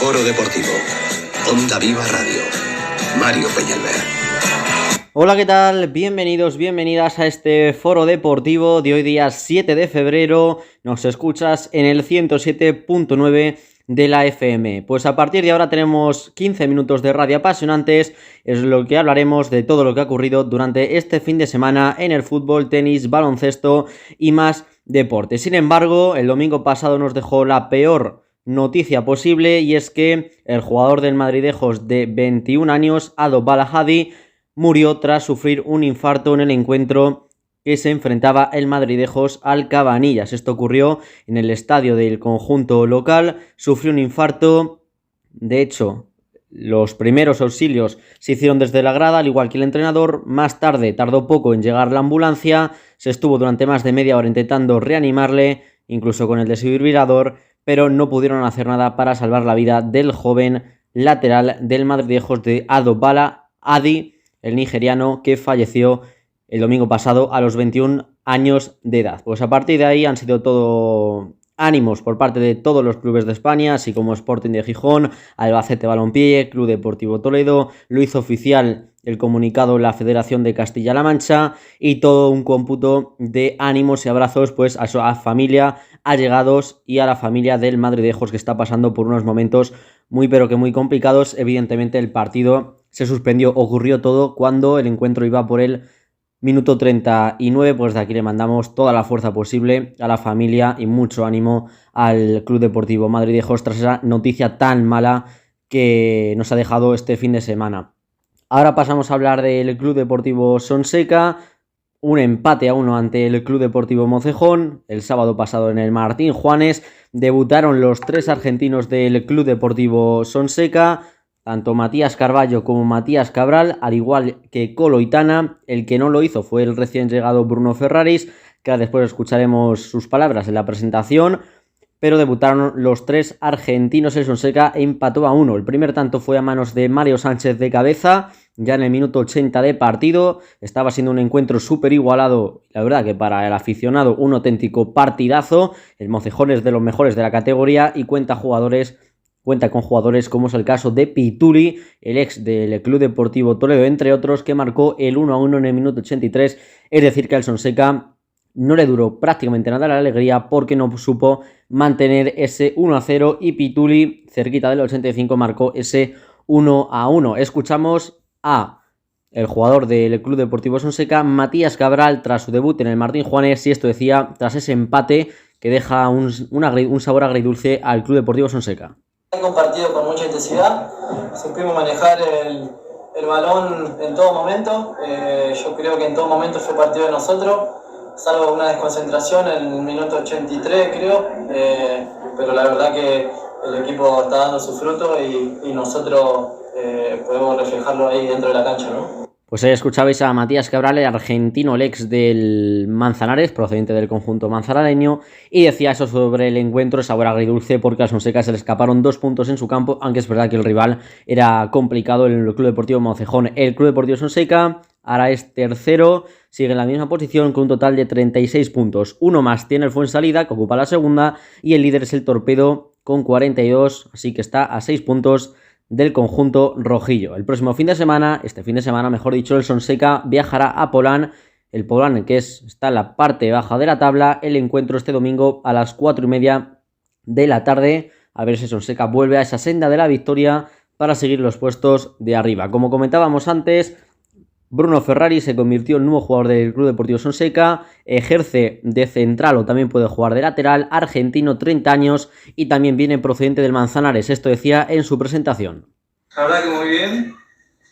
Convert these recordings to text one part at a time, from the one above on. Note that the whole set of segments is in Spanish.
Foro Deportivo. Onda Viva Radio. Mario Peñalver. Hola, ¿qué tal? Bienvenidos, bienvenidas a este Foro Deportivo de hoy día 7 de febrero. Nos escuchas en el 107.9 de la FM. Pues a partir de ahora tenemos 15 minutos de radio apasionantes. Es lo que hablaremos de todo lo que ha ocurrido durante este fin de semana en el fútbol, tenis, baloncesto y más deportes. Sin embargo, el domingo pasado nos dejó la peor noticia posible, y es que el jugador del Madridejos de 21 años, Ado Balahadi, murió tras sufrir un infarto en el encuentro que se enfrentaba el Madridejos al Cabanillas. Esto ocurrió en el estadio del conjunto local. Sufrió un infarto. De hecho, los primeros auxilios se hicieron desde la grada, al igual que el entrenador. Más tarde tardó poco en llegar la ambulancia. Se estuvo durante más de media hora intentando reanimarle, incluso con el desfibrilador, pero no pudieron hacer nada para salvar la vida del joven lateral del Madridejos de Ado Balahadi, el nigeriano, que falleció el domingo pasado a los 21 años de edad. Pues a partir de ahí han sido todo ánimos por parte de todos los clubes de España, así como Sporting de Gijón, Albacete Balompié, Club Deportivo Toledo. Lo hizo oficial el comunicado la Federación de Castilla-La Mancha, y todo un cómputo de ánimos y abrazos pues a su familia, allegados y a la familia del Madridejos, que está pasando por unos momentos muy pero que muy complicados. Evidentemente el partido se suspendió, ocurrió todo cuando el encuentro iba por el minuto 39, pues de aquí le mandamos toda la fuerza posible a la familia y mucho ánimo al Club Deportivo Madridejos tras esa noticia tan mala que nos ha dejado este fin de semana. Ahora pasamos a hablar del Club Deportivo Sonseca. Un empate a 1 ante el Club Deportivo Mocejón. El sábado pasado en el Martín Juanes debutaron los tres argentinos del Club Deportivo Sonseca, tanto Matías Carballo como Matías Cabral, al igual que Colo Itana. El que no lo hizo fue el recién llegado Bruno Ferraris, que después escucharemos sus palabras en la presentación. Pero debutaron los tres argentinos. El Sonseca empató a 1. El primer tanto fue a manos de Mario Sánchez de cabeza, ya en el minuto 80 de partido. Estaba siendo un encuentro súper igualado, la verdad que para el aficionado un auténtico partidazo. El Mocejón es de los mejores de la categoría y cuenta con jugadores como es el caso de Pituli, el ex del Club Deportivo Toledo, entre otros, que marcó el 1-1 en el minuto 83. Es decir, que al Sonseca no le duró prácticamente nada la alegría, porque no supo mantener ese 1-0, y Pituli, cerquita del 85, marcó ese 1-1. Escuchamos a el jugador del Club Deportivo Sonseca, Matías Cabral, tras su debut en el Martín Juanes, y esto decía tras ese empate que deja un sabor agridulce al Club Deportivo Sonseca. Un partido con mucha intensidad, supimos manejar el balón en todo momento. Yo creo que en todo momento fue partido de nosotros, salvo una desconcentración en el minuto 83, creo, pero la verdad que el equipo está dando su fruto y nosotros podemos reflejarlo ahí dentro de la cancha, ¿no? Pues ahí escuchabais a Matías Cabral, el argentino, el ex del Manzanares, procedente del conjunto manzanareño, y decía eso sobre el encuentro, sabor agridulce, porque a Sonseca se le escaparon 2 puntos en su campo, aunque es verdad que el rival era complicado, el Club Deportivo Mocejón. El Club Deportivo Sonseca ahora es tercero, sigue en la misma posición con un total de 36 puntos. Uno más tiene el Fuensalida, que ocupa la segunda, y el líder es el Torpedo con 42, así que está a 6 puntos del conjunto rojillo. El próximo fin de semana, mejor dicho, el Sonseca viajará a Polán, el Polán que está en la parte baja de la tabla. El encuentro este domingo a las 4:30 de la tarde, a ver si Sonseca vuelve a esa senda de la victoria para seguir los puestos de arriba. Como comentábamos antes, Bruno Ferrari se convirtió en nuevo jugador del Club Deportivo Sonseca, ejerce de central o también puede jugar de lateral, argentino, 30 años, y también viene procedente del Manzanares. Esto decía en su presentación. La verdad que muy bien,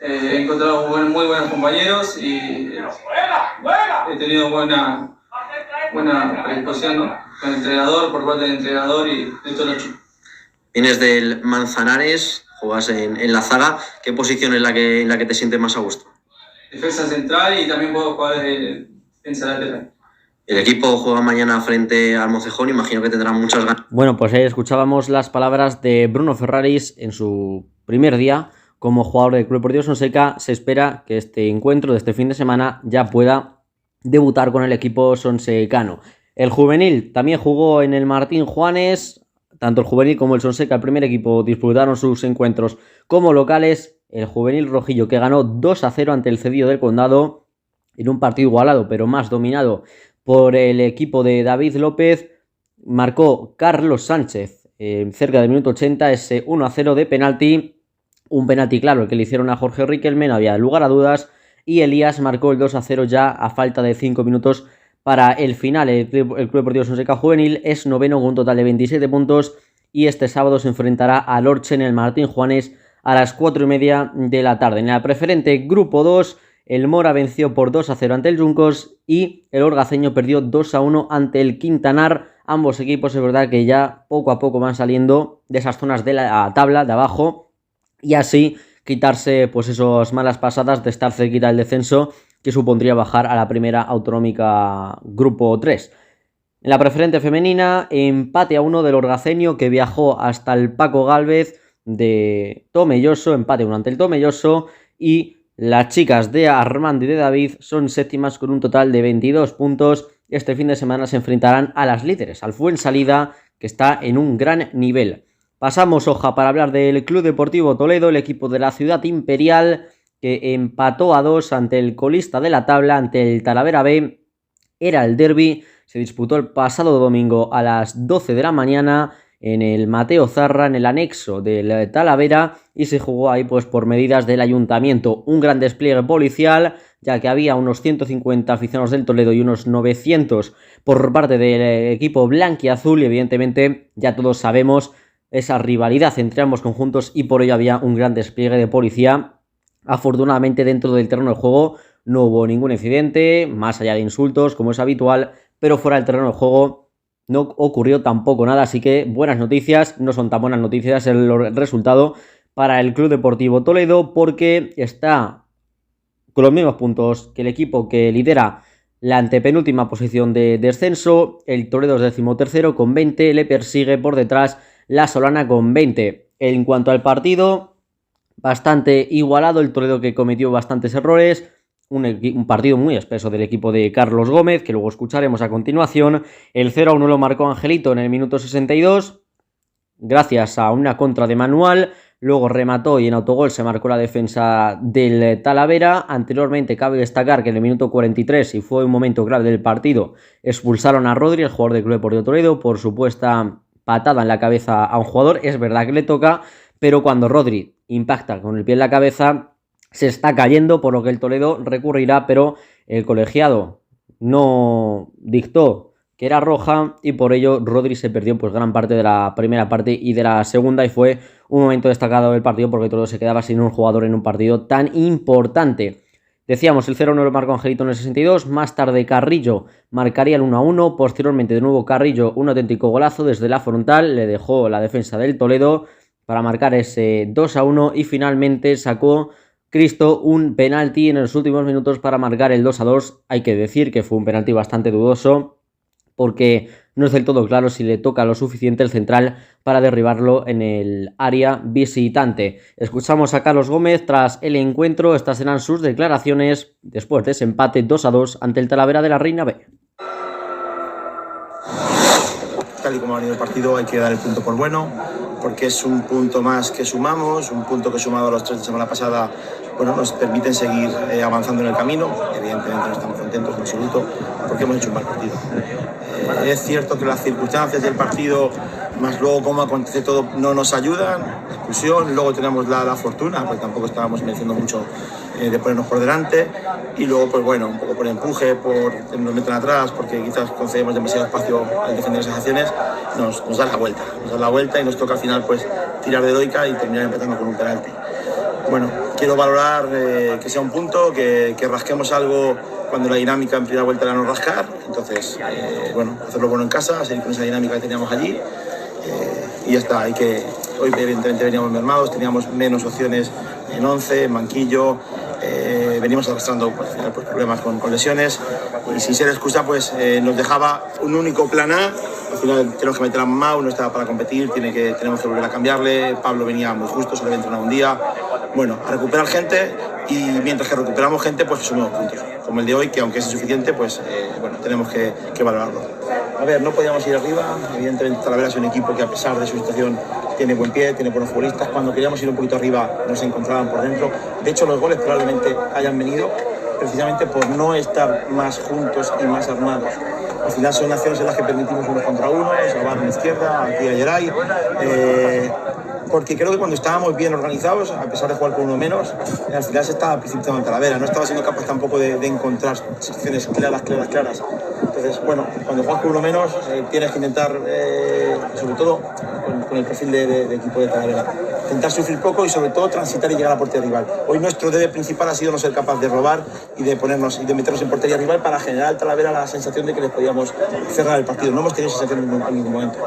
he encontrado muy buenos compañeros y he tenido buena predisposición con el entrenador, por parte del entrenador y de todos los chicos. Vienes del Manzanares, juegas en la zaga. ¿Qué posición es la que te sientes más a gusto? Defensa central, y también puedo jugar de defensa lateral. El equipo juega mañana frente al Mocejón, imagino que tendrán muchas ganas. Bueno, pues ahí escuchábamos las palabras de Bruno Ferraris en su primer día como jugador del Club Deportivo Sonseca. Se espera que este encuentro de este fin de semana ya pueda debutar con el equipo sonsecano. El juvenil también jugó en el Martín Juanes, tanto el juvenil como el Sonseca, el primer equipo, disputaron sus encuentros como locales. El juvenil rojillo que ganó 2-0 ante el Cedillo del Condado en un partido igualado, pero más dominado por el equipo de David López. Marcó Carlos Sánchez cerca del minuto 80 ese 1-0 de penalti. Un penalti claro el que le hicieron a Jorge Riquelme, no había lugar a dudas. Y Elías marcó el 2-0 ya a falta de 5 minutos para el final. El Club Deportivo Sonseca Juvenil es noveno con un total de 27 puntos y este sábado se enfrentará al Orche en el Martín Juanes a las 4:30 de la tarde. En la preferente Grupo 2, el Mora venció por 2-0 ante el Juncos y el Orgaceño perdió 2-1 ante el Quintanar. Ambos equipos es verdad que ya poco a poco van saliendo de esas zonas de la tabla de abajo y así quitarse pues esas malas pasadas de estar cerquita del descenso que supondría bajar a la primera autonómica Grupo 3. En la preferente femenina, empate a 1 del Orgaceño que viajó hasta el Paco Gálvez de Tomelloso, empate a 1 ante el Tomelloso, y las chicas de Armando y de David son séptimas con un total de 22 puntos. Este fin de semana se enfrentarán a las líderes, al Fuensalida, que está en un gran nivel. Pasamos hoja para hablar del Club Deportivo Toledo, el equipo de la ciudad imperial que empató a 2 ante el colista de la tabla, ante el Talavera B. Era el derbi, se disputó el pasado domingo a las 12 de la mañana en el Mateo Zarra, en el anexo del Talavera, y se jugó ahí pues por medidas del ayuntamiento. Un gran despliegue policial, ya que había unos 150 aficionados del Toledo y unos 900 por parte del equipo blanquiazul, y evidentemente ya todos sabemos esa rivalidad entre ambos conjuntos y por ello había un gran despliegue de policía. Afortunadamente dentro del terreno de juego no hubo ningún incidente, más allá de insultos como es habitual, pero fuera del terreno de juego no ocurrió tampoco nada, así que buenas noticias. No son tan buenas noticias el resultado para el Club Deportivo Toledo, porque está con los mismos puntos que el equipo que lidera la antepenúltima posición de descenso. El Toledo es 13º con 20, le persigue por detrás la Solana con 20. En cuanto al partido, bastante igualado, el Toledo que cometió bastantes errores, un partido muy espeso del equipo de Carlos Gómez, que luego escucharemos a continuación. El 0-1 lo marcó Angelito en el minuto 62, gracias a una contra de Manual. Luego remató y en autogol se marcó la defensa del Talavera. Anteriormente cabe destacar que en el minuto 43, y fue un momento clave del partido, expulsaron a Rodri, el jugador del Club Deportivo Toledo, por supuesta patada en la cabeza a un jugador. Es verdad que le toca, pero cuando Rodri impacta con el pie en la cabeza se está cayendo, por lo que el Toledo recurrirá, pero el colegiado no dictó que era roja y por ello Rodri se perdió pues gran parte de la primera parte y de la segunda, y fue un momento destacado del partido porque Toledo se quedaba sin un jugador en un partido tan importante. Decíamos, el 0-1 lo marcó Angelito en el 62, más tarde Carrillo marcaría el 1-1, posteriormente de nuevo Carrillo, un auténtico golazo desde la frontal, le dejó la defensa del Toledo para marcar ese 2-1 y finalmente sacó Cristo un penalti en los últimos minutos para marcar el 2-2. Hay que decir que fue un penalti bastante dudoso porque no es del todo claro si le toca lo suficiente el central para derribarlo en el área visitante. Escuchamos a Carlos Gómez tras el encuentro. Estas eran sus declaraciones después de ese empate 2-2 ante el Talavera de la Reina B. Tal y como ha venido el partido, hay que dar el punto por bueno, porque es un punto más que sumamos, un punto que sumado a los 3 de semana pasada, bueno, nos permiten seguir avanzando en el camino. Evidentemente no estamos contentos en absoluto porque hemos hecho un mal partido. Es cierto que las circunstancias del partido, más luego cómo acontece todo, no nos ayudan. La expulsión, luego tenemos la fortuna, porque tampoco estábamos mereciendo mucho de ponernos por delante. Y luego, pues bueno, un poco por empuje, por nos meten atrás, porque quizás concedemos demasiado espacio al defender esas acciones, nos da la vuelta. Nos da la vuelta y nos toca al final pues tirar de heroica y terminar empezando con un penalti. Bueno, quiero valorar que sea un punto, que rasquemos algo cuando la dinámica en primera vuelta era no rascar. Entonces, bueno, hacerlo bueno en casa, seguir con esa dinámica que teníamos allí. Y ya está, hoy evidentemente veníamos mermados, teníamos menos opciones en 11, en banquillo, venimos arrastrando pues, al final, pues, problemas con lesiones, y sin ser excusa pues nos dejaba un único plan A. Al final tenemos que meter a Mau, no estaba para competir, tenemos que volver a cambiarle. Pablo venía muy justo, solamente un día. Bueno, a recuperar gente, y mientras que recuperamos gente pues sumamos puntos, como el de hoy, que aunque es insuficiente pues bueno, tenemos que valorarlo. A ver, no podíamos ir arriba. Evidentemente Talavera es un equipo que a pesar de su situación tiene buen pie, tiene buenos futbolistas. Cuando queríamos ir un poquito arriba nos encontraban por dentro. De hecho, los goles probablemente hayan venido precisamente por no estar más juntos y más armados. Al final son acciones en las que permitimos uno contra uno, Salvar en la izquierda, aquí a Geray, porque creo que cuando estábamos bien organizados, a pesar de jugar con uno menos, al final se estaba precipitando en Talavera, no estaba siendo capaz tampoco de encontrar situaciones claras. Entonces, bueno, cuando juegas con uno menos, tienes que intentar, sobre todo con el perfil de equipo de Talavera, intentar sufrir poco y sobre todo transitar y llegar a la portería rival. Hoy nuestro debe principal ha sido no ser capaz de robar y de ponernos y de meternos en portería rival para generar al Talavera la sensación de que les podíamos cerrar el partido. No hemos tenido esa sensación en ningún momento.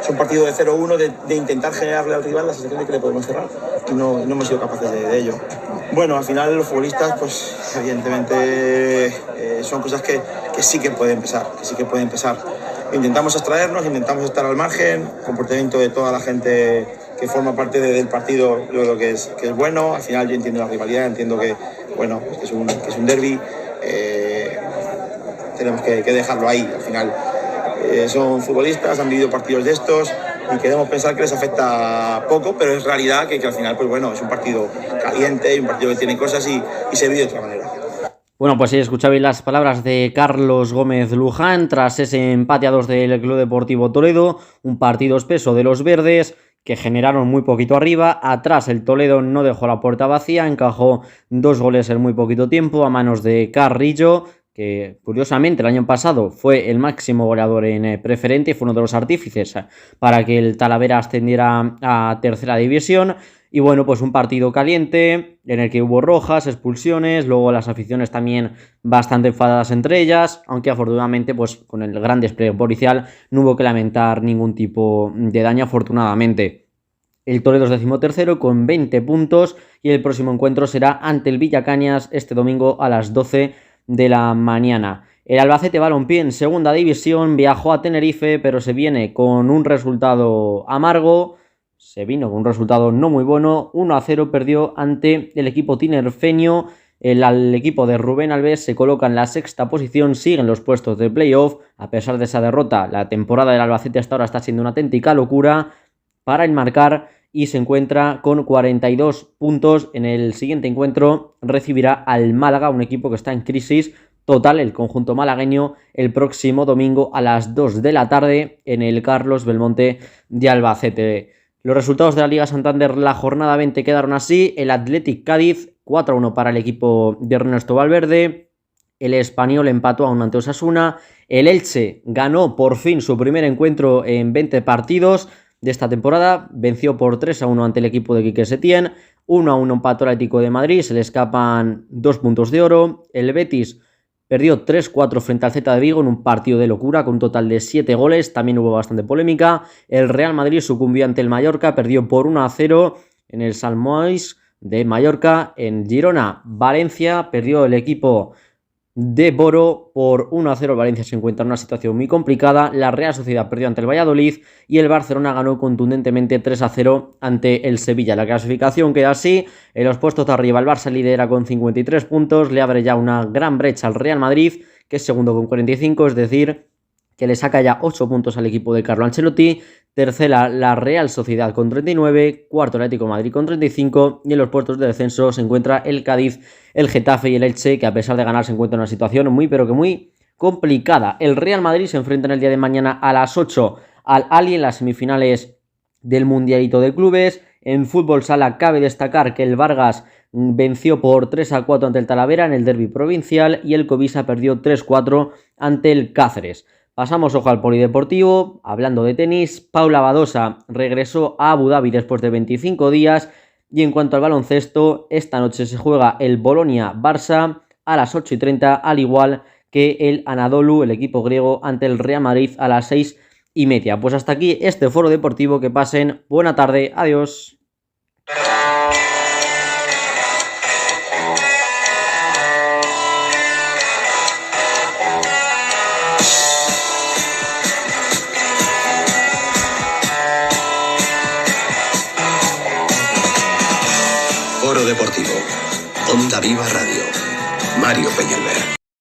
Es un partido de 0-1 de intentar generarle al rival la sensación de que le podemos cerrar y no hemos sido capaces de ello. Bueno, al final los futbolistas, pues evidentemente son cosas que sí que pueden pesar, Intentamos abstraernos, intentamos estar al margen, comportamiento de toda la gente que forma parte del partido, yo creo que es bueno. Al final yo entiendo la rivalidad, entiendo que es un derbi, tenemos que dejarlo ahí. Al final son futbolistas, han vivido partidos de estos y queremos pensar que les afecta poco, pero es realidad que al final es un partido caliente y un partido que tiene cosas y se vive de otra manera. Bueno, pues sí, escuchabais las palabras de Carlos Gómez Luján tras ese empate a 2 del Club Deportivo Toledo, un partido espeso de los verdes que generaron muy poquito arriba. Atrás el Toledo no dejó la puerta vacía, encajó 2 goles en muy poquito tiempo a manos de Carrillo, que curiosamente el año pasado fue el máximo goleador en preferente y fue uno de los artífices para que el Talavera ascendiera a tercera división. Y bueno, pues un partido caliente en el que hubo rojas, expulsiones, luego las aficiones también bastante enfadadas entre ellas, aunque afortunadamente pues con el gran despliegue policial no hubo que lamentar ningún tipo de daño afortunadamente. El Toledo es 13º con 20 puntos y el próximo encuentro será ante el Villacañas este domingo a las 12 de la mañana. El Albacete Balompié en segunda división viajó a Tenerife, pero se viene con un resultado amargo. Se vino con un resultado no muy bueno, 1-0 perdió ante el equipo tinerfeño. El equipo de Rubén Alves se coloca en la 6ª posición, siguen los puestos de playoff. A pesar de esa derrota, la temporada del Albacete hasta ahora está siendo una auténtica locura para enmarcar y se encuentra con 42 puntos. En el siguiente encuentro recibirá al Málaga, un equipo que está en crisis total, el conjunto malagueño, el próximo domingo a las 2 de la tarde en el Carlos Belmonte de Albacete. Los resultados de la Liga Santander la jornada 20 quedaron así: el Athletic Cádiz 4-1 para el equipo de Ernesto Valverde, el Español empató a 1 ante Osasuna, el Elche ganó por fin su primer encuentro en 20 partidos de esta temporada, venció por 3-1 ante el equipo de Quique Setién, 1-1 empató el Atlético de Madrid, se le escapan 2 puntos de oro, el Betis perdió 3-4 frente al Celta de Vigo en un partido de locura con un total de 7 goles, también hubo bastante polémica. El Real Madrid sucumbió ante el Mallorca, perdió por 1-0 en el Sant Moix de Mallorca. En Girona, Valencia, perdió el equipo de Boro por 1-0. Valencia se encuentra en una situación muy complicada. La Real Sociedad perdió ante el Valladolid y el Barcelona ganó contundentemente 3-0 ante el Sevilla. La clasificación queda así: en los puestos de arriba el Barça lidera con 53 puntos, le abre ya una gran brecha al Real Madrid, que es segundo con 45, es decir, que le saca ya 8 puntos al equipo de Carlo Ancelotti. Tercera, la Real Sociedad con 39, cuarto el Atlético de Madrid con 35 y en los puestos de descenso se encuentra el Cádiz, el Getafe y el Elche, que a pesar de ganar se encuentran en una situación muy complicada. El Real Madrid se enfrenta en el día de mañana a las 8 al Ali en las semifinales del Mundialito de Clubes. En fútbol sala cabe destacar que el Vargas venció por 3-4 ante el Talavera en el derbi provincial y el Covisa perdió 3-4 ante el Cáceres. Pasamos ojo al polideportivo, hablando de tenis. Paula Badosa regresó a Abu Dhabi después de 25 días y en cuanto al baloncesto, esta noche se juega el Bolonia-Barça a las 8:30, al igual que el Anadolu, el equipo griego, ante el Real Madrid a las 6:30. Pues hasta aquí este foro deportivo, que pasen buena tarde, adiós. Foro Deportivo. Onda Viva Radio. Mario Peñalver.